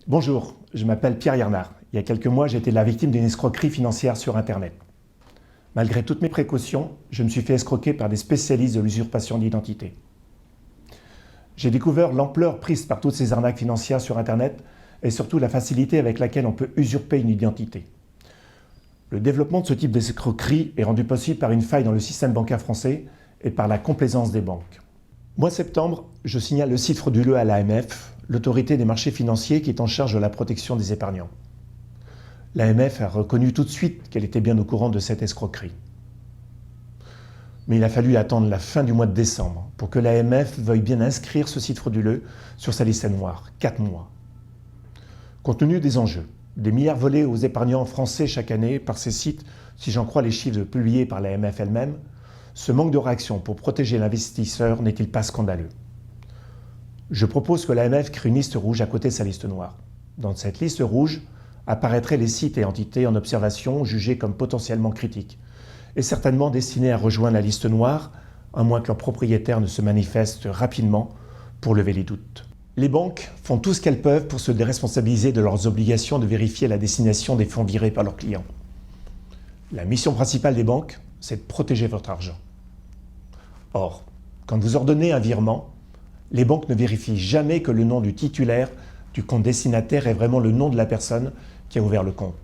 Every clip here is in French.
Bonjour, je m'appelle Pierre Yarnard. Il y a quelques mois, j'ai été la victime d'une escroquerie financière sur Internet. Malgré toutes mes précautions, je me suis fait escroquer par des spécialistes de l'usurpation d'identité. J'ai découvert l'ampleur prise par toutes ces arnaques financières sur Internet et surtout la facilité avec laquelle on peut usurper une identité. Le développement de ce type d'escroquerie est rendu possible par une faille dans le système bancaire français et par la complaisance des banques. Mois de septembre, je signale le site frauduleux à l'AMF, l'autorité des marchés financiers qui est en charge de la protection des épargnants. L'AMF a reconnu tout de suite qu'elle était bien au courant de cette escroquerie. Mais il a fallu attendre la fin du mois de décembre pour que l'AMF veuille bien inscrire ce site frauduleux sur sa liste noire, 4 mois. Compte tenu des enjeux, des milliards volés aux épargnants français chaque année par ces sites, si j'en crois les chiffres publiés par l'AMF elle-même, ce manque de réaction pour protéger l'investisseur n'est-il pas scandaleux? Je propose que l'AMF crée une liste rouge à côté de sa liste noire. Dans cette liste rouge apparaîtraient les sites et entités en observation jugés comme potentiellement critiques et certainement destinés à rejoindre la liste noire, à moins que leurs propriétaires ne se manifestent rapidement pour lever les doutes. Les banques font tout ce qu'elles peuvent pour se déresponsabiliser de leurs obligations de vérifier la destination des fonds virés par leurs clients. La mission principale des banques, c'est de protéger votre argent. Or, quand vous ordonnez un virement, les banques ne vérifient jamais que le nom du titulaire du compte destinataire est vraiment le nom de la personne qui a ouvert le compte.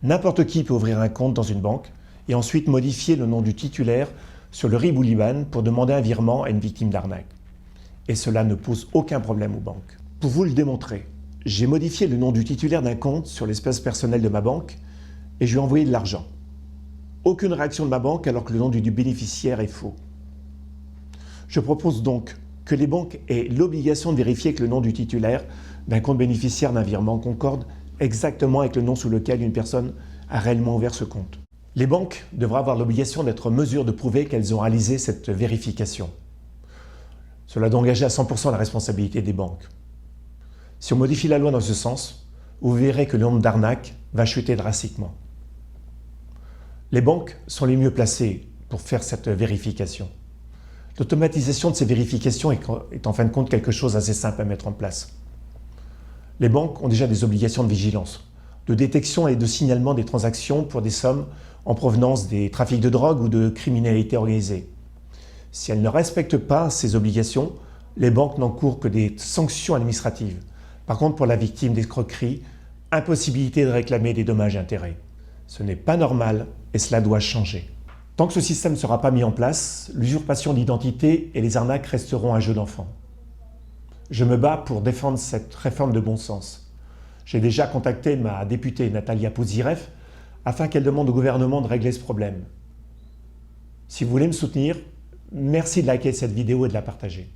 N'importe qui peut ouvrir un compte dans une banque et ensuite modifier le nom du titulaire sur le RIB ou l'IBAN pour demander un virement à une victime d'arnaque. Et cela ne pose aucun problème aux banques. Pour vous le démontrer, j'ai modifié le nom du titulaire d'un compte sur l'espace personnel de ma banque et je lui ai envoyé de l'argent. Aucune réaction de ma banque alors que le nom du bénéficiaire est faux. Je propose donc que les banques aient l'obligation de vérifier que le nom du titulaire d'un compte bénéficiaire d'un virement concorde exactement avec le nom sous lequel une personne a réellement ouvert ce compte. Les banques devraient avoir l'obligation d'être en mesure de prouver qu'elles ont réalisé cette vérification. Cela doit engager à 100% la responsabilité des banques. Si on modifie la loi dans ce sens, vous verrez que le nombre d'arnaques va chuter drastiquement. Les banques sont les mieux placées pour faire cette vérification. L'automatisation de ces vérifications est en fin de compte quelque chose d'assez simple à mettre en place. Les banques ont déjà des obligations de vigilance, de détection et de signalement des transactions pour des sommes en provenance des trafics de drogue ou de criminalité organisée. Si elles ne respectent pas ces obligations, les banques n'encourent que des sanctions administratives. Par contre, pour la victime d'escroquerie, impossibilité de réclamer des dommages et intérêts. Ce n'est pas normal et cela doit changer. Tant que ce système ne sera pas mis en place, l'usurpation d'identité et les arnaques resteront un jeu d'enfant. Je me bats pour défendre cette réforme de bon sens. J'ai déjà contacté ma députée Natalia Pouzyrev afin qu'elle demande au gouvernement de régler ce problème. Si vous voulez me soutenir, merci de liker cette vidéo et de la partager.